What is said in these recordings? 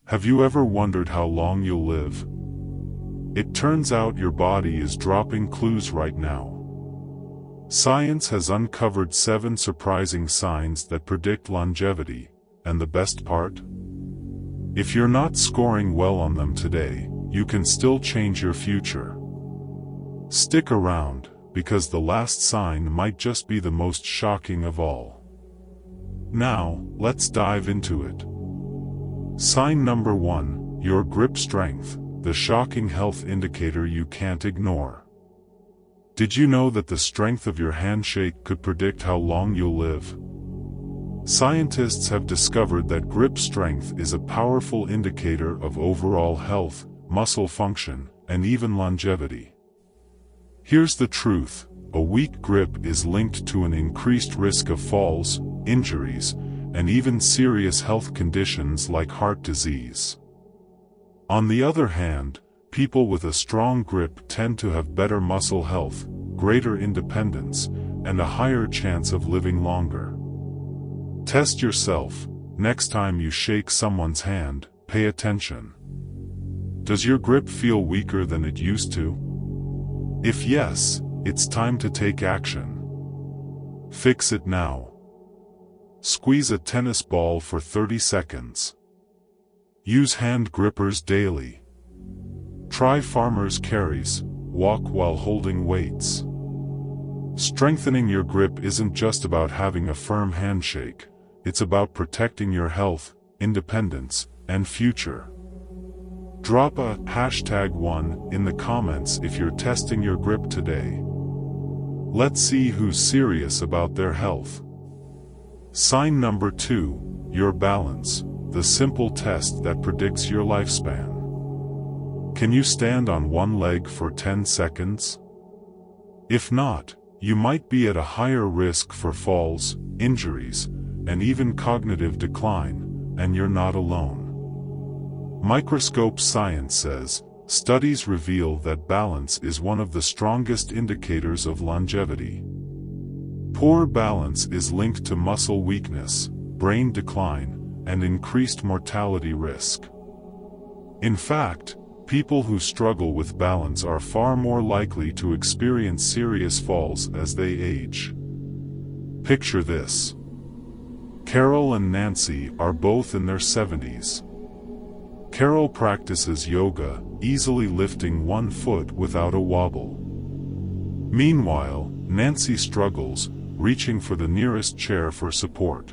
Have you ever wondered how long you'll live? It turns out your body is dropping clues right now. Science has uncovered 7 surprising signs that predict longevity, and the best part? If you're not scoring well on them today, you can still change your future. Stick around, because the last sign might just be the most shocking of all. Now, let's dive into it. Sign number 1, your grip strength, the shocking health indicator you can't ignore. Did you know that the strength of your handshake could predict how long you'll live? Scientists have discovered that grip strength is a powerful indicator of overall health, muscle function, and even longevity. Here's the truth: a weak grip is linked to an increased risk of falls, injuries, and even serious health conditions like heart disease. On the other hand, people with a strong grip tend to have better muscle health, greater independence, and a higher chance of living longer. Test yourself. Next time you shake someone's hand, pay attention. Does your grip feel weaker than it used to? If yes, it's time to take action. Fix it now. Squeeze a tennis ball for 30 seconds. Use hand grippers daily. Try farmer's carries, walk while holding weights. Strengthening your grip isn't just about having a firm handshake, it's about protecting your health, independence, and future. Drop a #1 in the comments if you're testing your grip today. Let's see who's serious about their health. Sign number 2, your balance, the simple test that predicts your lifespan. Can you stand on one leg for 10 seconds? If not, you might be at a higher risk for falls, injuries, and even cognitive decline, and you're not alone. Microscope science says, studies reveal that balance is one of the strongest indicators of longevity. Poor balance is linked to muscle weakness, brain decline, and increased mortality risk. In fact, people who struggle with balance are far more likely to experience serious falls as they age. Picture this. Carol and Nancy are both in their 70s. Carol practices yoga, easily lifting one foot without a wobble. Meanwhile, Nancy struggles, reaching for the nearest chair for support.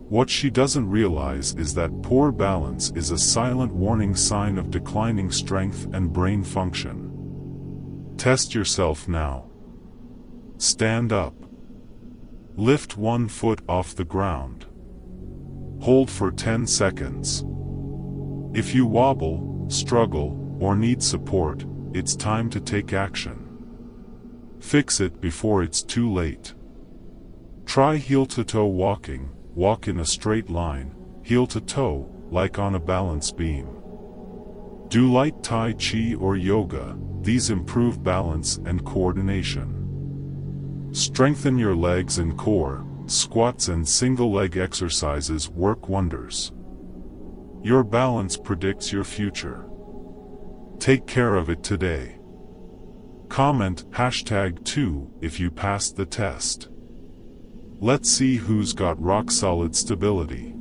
What she doesn't realize is that poor balance is a silent warning sign of declining strength and brain function. Test yourself now. Stand up. Lift one foot off the ground. Hold for 10 seconds. If you wobble, struggle, or need support, it's time to take action. Fix it before it's too late. Try heel-to-toe walking. Walk in a straight line, heel to toe, like on a balance beam. Do light Tai Chi or yoga, these improve balance and coordination. Strengthen your legs and core, squats and single leg exercises work wonders. Your balance predicts your future. Take care of it today. Comment #2 if you passed the test. Let's see who's got rock-solid stability.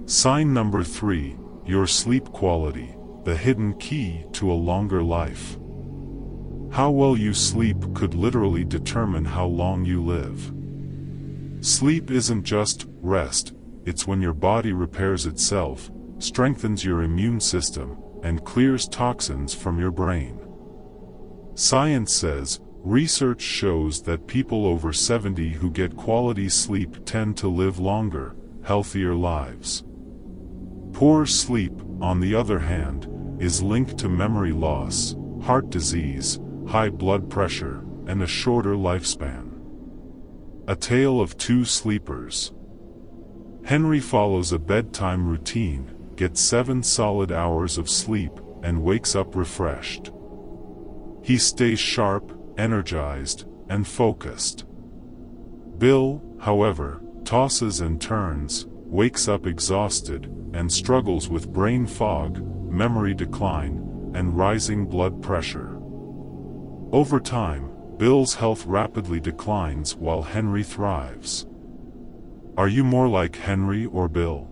Sign number 3, your sleep quality, the hidden key to a longer life. How well you sleep could literally determine how long you live. Sleep isn't just rest, it's when your body repairs itself, strengthens your immune system, and clears toxins from your brain. Science says, research shows that people over 70 who get quality sleep tend to live longer, healthier lives. Poor sleep, on the other hand, is linked to memory loss, heart disease, high blood pressure, and a shorter lifespan. A tale of two sleepers. Henry follows a bedtime routine, gets 7 solid hours of sleep, and wakes up refreshed. He stays sharp, energized, and focused. Bill, however, tosses and turns, wakes up exhausted, and struggles with brain fog, memory decline, and rising blood pressure. Over time, Bill's health rapidly declines while Henry thrives. Are you more like Henry or Bill?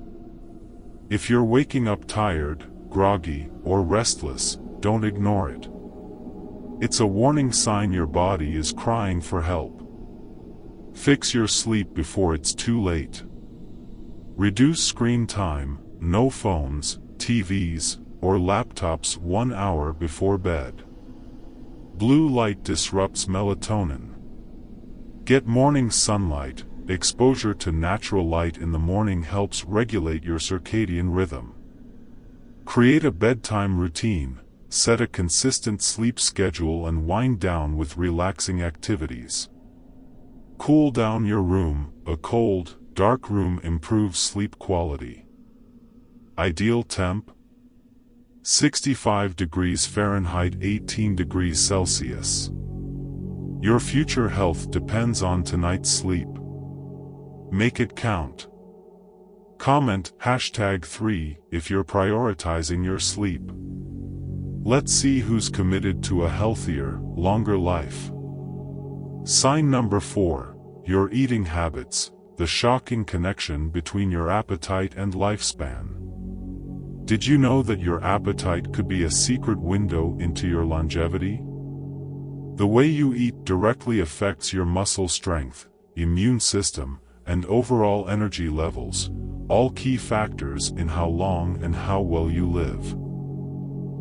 If you're waking up tired, groggy, or restless, don't ignore it. It's a warning sign your body is crying for help. Fix your sleep before it's too late. Reduce screen time, no phones, TVs, or laptops 1 hour before bed. Blue light disrupts melatonin. Get morning sunlight. Exposure to natural light in the morning helps regulate your circadian rhythm. Create a bedtime routine, set a consistent sleep schedule and wind down with relaxing activities. Cool down your room. A cold, dark room improves sleep quality. Ideal temp: 65 degrees Fahrenheit, 18 degrees Celsius. Your future health depends on tonight's sleep. Make it count. Comment #3 if you're prioritizing your sleep. Let's see who's committed to a healthier, longer life. Sign number 4. Your eating habits, the shocking connection between your appetite and lifespan. Did you know that your appetite could be a secret window into your longevity? The way you eat directly affects your muscle strength, immune system, and overall energy levels, all key factors in how long and how well you live.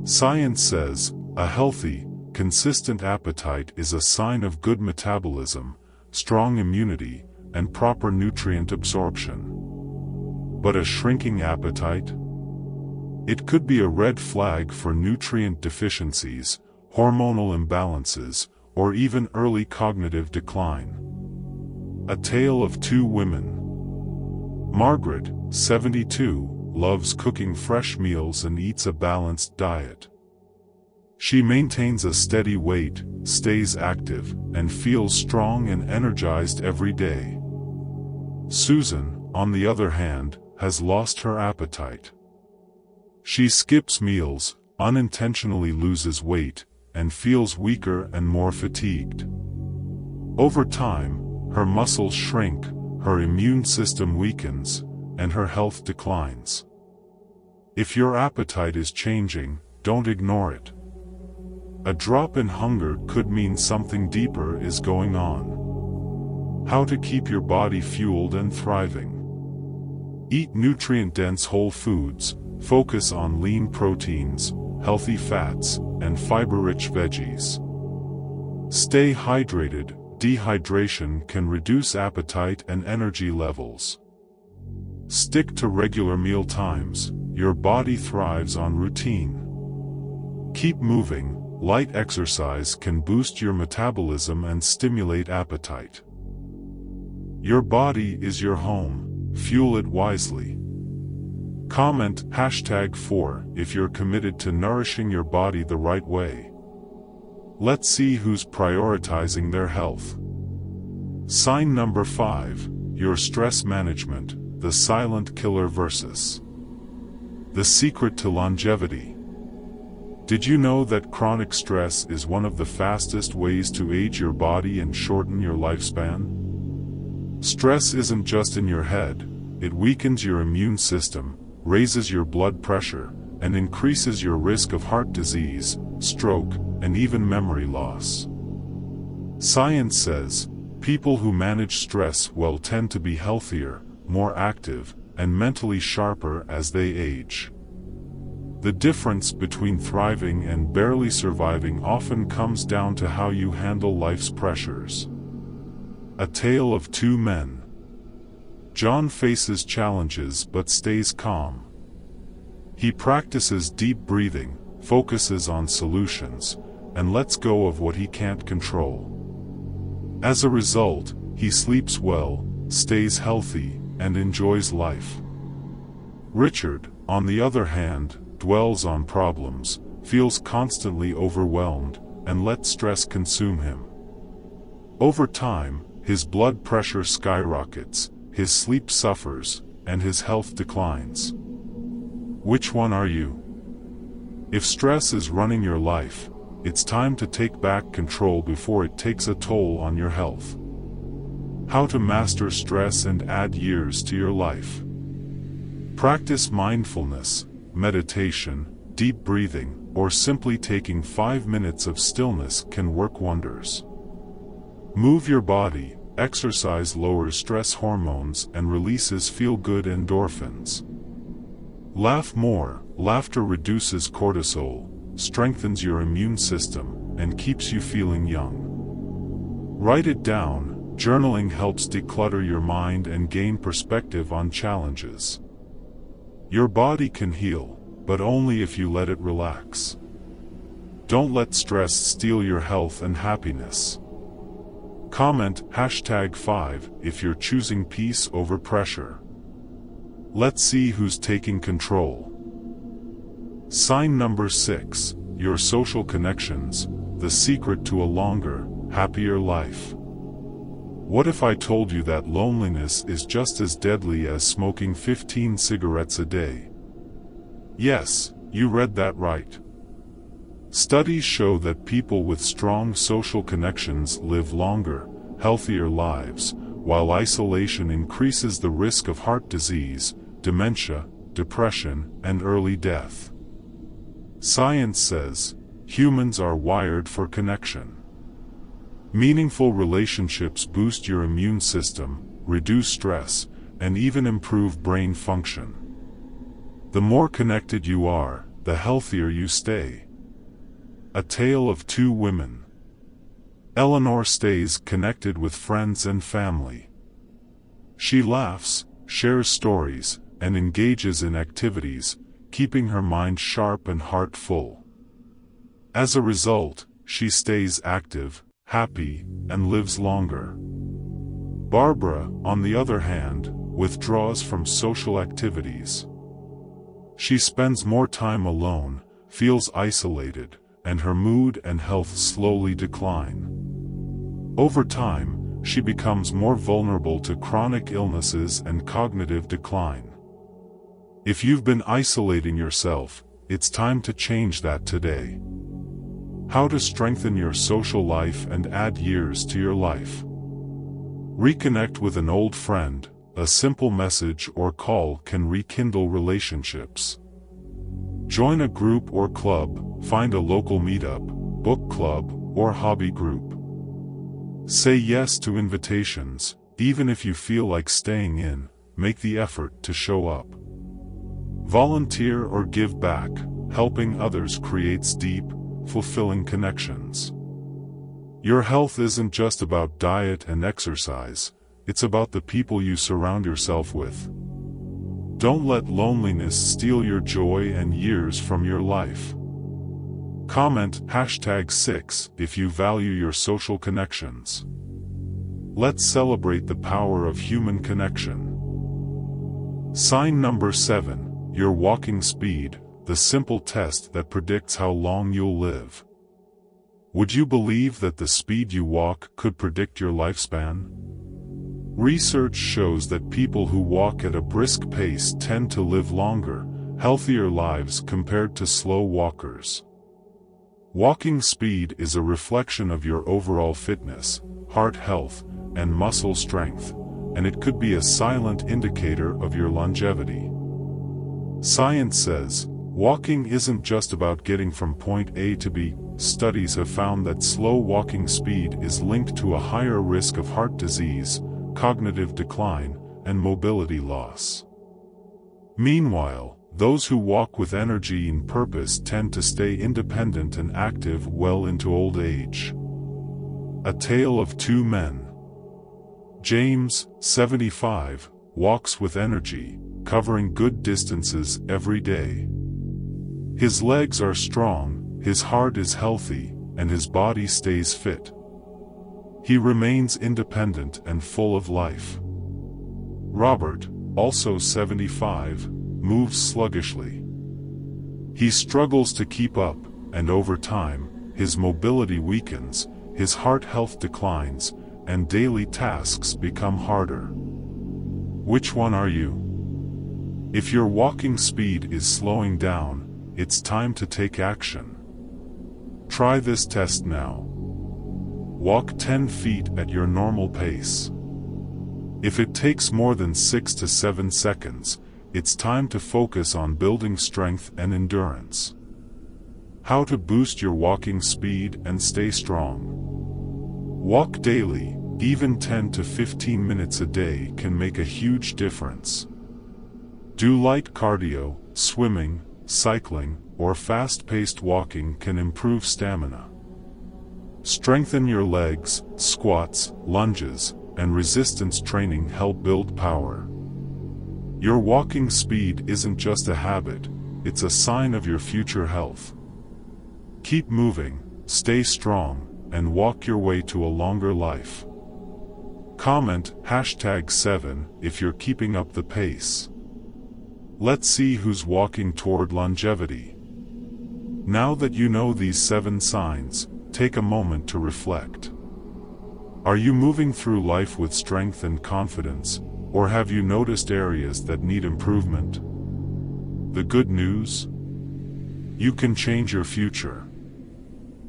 Science says, a healthy, consistent appetite is a sign of good metabolism, strong immunity, and proper nutrient absorption. But a shrinking appetite? It could be a red flag for nutrient deficiencies, hormonal imbalances, or even early cognitive decline. A tale of two women. Margaret, 72, loves cooking fresh meals and eats a balanced diet. She maintains a steady weight, stays active, and feels strong and energized every day. Susan, on the other hand, has lost her appetite. She skips meals, unintentionally loses weight, and feels weaker and more fatigued. Over time, her muscles shrink, her immune system weakens, and her health declines. If your appetite is changing, don't ignore it. A drop in hunger could mean something deeper is going on. How to keep your body fueled and thriving. Eat nutrient-dense whole foods, focus on lean proteins, healthy fats, and fiber-rich veggies. Stay hydrated. Dehydration can reduce appetite and energy levels. Stick to regular meal times. Your body thrives on routine. Keep moving. Light exercise can boost your metabolism and stimulate appetite. Your body is your home. Fuel it wisely. Comment #4 if you're committed to nourishing your body the right way. Let's see who's prioritizing their health. Sign number 5, your stress management, the silent killer versus the secret to longevity. Did you know that chronic stress is one of the fastest ways to age your body and shorten your lifespan? Stress isn't just in your head, it weakens your immune system, raises your blood pressure, and increases your risk of heart disease, stroke, and even memory loss. Science says, people who manage stress well tend to be healthier, more active, and mentally sharper as they age. The difference between thriving and barely surviving often comes down to how you handle life's pressures. A tale of two men. John faces challenges but stays calm. He practices deep breathing, focuses on solutions, and lets go of what he can't control. As a result, he sleeps well, stays healthy, and enjoys life. Richard, on the other hand, dwells on problems, feels constantly overwhelmed, and lets stress consume him. Over time, his blood pressure skyrockets, his sleep suffers, and his health declines. Which one are you? If stress is running your life, it's time to take back control before it takes a toll on your health. How to master stress and add years to your life. Practice mindfulness, meditation, deep breathing, or simply taking 5 minutes of stillness can work wonders. Move your body. Exercise lowers stress hormones and releases feel-good endorphins. Laugh more. Laughter reduces cortisol, strengthens your immune system, and keeps you feeling young. Write it down. Journaling helps declutter your mind and gain perspective on challenges. Your body can heal, but only if you let it relax. Don't let stress steal your health and happiness. Comment #5 if you're choosing peace over pressure. Let's see who's taking control. Sign number 6, your social connections, the secret to a longer, happier life. What if I told you that loneliness is just as deadly as smoking 15 cigarettes a day? Yes, you read that right. Studies show that people with strong social connections live longer, healthier lives, while isolation increases the risk of heart disease, dementia, depression, and early death. Science says, humans are wired for connection. Meaningful relationships boost your immune system, reduce stress, and even improve brain function. The more connected you are, the healthier you stay. A tale of two women. Eleanor stays connected with friends and family. She laughs, shares stories, and engages in activities, keeping her mind sharp and heart full. As a result, she stays active, happy, and lives longer. Barbara, on the other hand, withdraws from social activities. She spends more time alone, feels isolated, and her mood and health slowly decline. Over time, she becomes more vulnerable to chronic illnesses and cognitive decline. If you've been isolating yourself, it's time to change that today. How to strengthen your social life and add years to your life. Reconnect with an old friend. A simple message or call can rekindle relationships. Join a group or club, find a local meetup, book club, or hobby group. Say yes to invitations, even if you feel like staying in, make the effort to show up. Volunteer or give back, helping others creates deep, fulfilling connections. Your health isn't just about diet and exercise, it's about the people you surround yourself with. Don't let loneliness steal your joy and years from your life. Comment #6 if you value your social connections. Let's celebrate the power of human connection. Sign number 7, your walking speed, the simple test that predicts how long you'll live. Would you believe that the speed you walk could predict your lifespan? Research shows that people who walk at a brisk pace tend to live longer, healthier lives compared to slow walkers. Walking speed is a reflection of your overall fitness, heart health, and muscle strength, and it could be a silent indicator of your longevity. Science says, walking isn't just about getting from point A to B. Studies have found that slow walking speed is linked to a higher risk of heart disease, cognitive decline, and mobility loss. Meanwhile, those who walk with energy and purpose tend to stay independent and active well into old age. A tale of two men. James, 75, walks with energy, covering good distances every day. His legs are strong, his heart is healthy, and his body stays fit. He remains independent and full of life. Robert, also 75, moves sluggishly. He struggles to keep up, and over time, his mobility weakens, his heart health declines, and daily tasks become harder. Which one are you? If your walking speed is slowing down, it's time to take action. Try this test now. Walk 10 feet at your normal pace. If it takes more than 6 to 7 seconds, it's time to focus on building strength and endurance. How to boost your walking speed and stay strong. Walk daily, even 10 to 15 minutes a day can make a huge difference. Do light cardio, swimming, cycling, or fast-paced walking can improve stamina. Strengthen your legs, squats, lunges, and resistance training help build power. Your walking speed isn't just a habit, it's a sign of your future health. Keep moving, stay strong, and walk your way to a longer life. Comment #7 if you're keeping up the pace. Let's see who's walking toward longevity. Now that you know these 7 signs, take a moment to reflect. Are you moving through life with strength and confidence, or have you noticed areas that need improvement? The good news? You can change your future.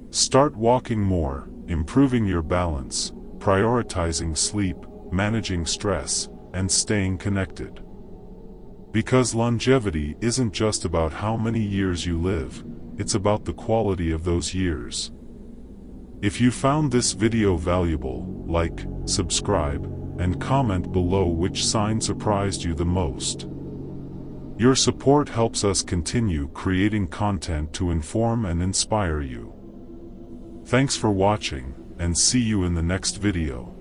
Start walking more, improving your balance, prioritizing sleep, managing stress, and staying connected. Because longevity isn't just about how many years you live, it's about the quality of those years. If you found this video valuable, like, subscribe, and comment below which sign surprised you the most. Your support helps us continue creating content to inform and inspire you. Thanks for watching, and see you in the next video.